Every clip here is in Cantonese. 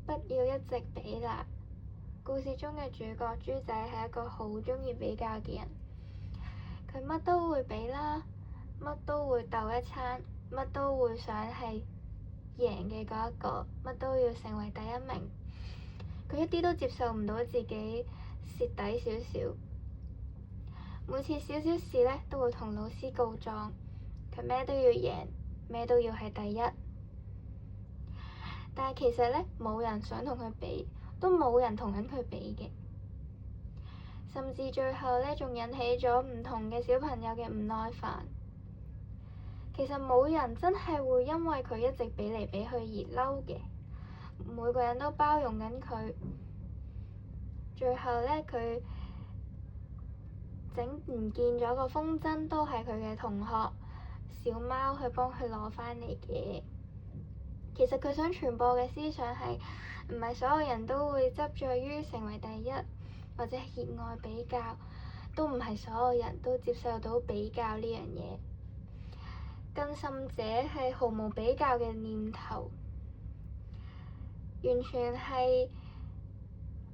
不要一直比啦。故事中嘅主角豬仔係一個好鍾意比較嘅人，佢乜都會比啦，乜都會鬥一餐，乜都會想係贏嘅嗰一個，乜都要成為第一名。佢一啲都接受唔到自己蝕底少少，每次少少事呢都會同老師告狀，佢咩都要贏，咩都要係第一。但係其實呢，冇人想同佢比，都冇人同緊佢比嘅，甚至最後呢，仲引起咗唔同嘅小朋友嘅唔耐煩。其實冇人真係會因為佢一直比嚟比去而嬲嘅，每個人都包容緊佢。最後呢，佢整唔見咗個風箏，都係佢嘅同學小貓去幫佢攞返嚟嘅。其實佢想傳播嘅思想係唔係所有人都會執着於成為第一，或者熱愛比較，都唔係所有人都接受到比較呢樣嘢。更甚者係毫無比較嘅念頭，完全係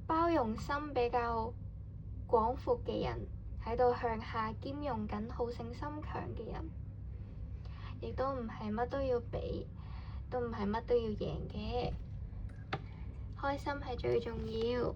包容心比較廣闊嘅人喺度向下兼容緊好勝心強嘅人，亦都唔係乜都要比，都唔係乜都要贏嘅，開心係最重要。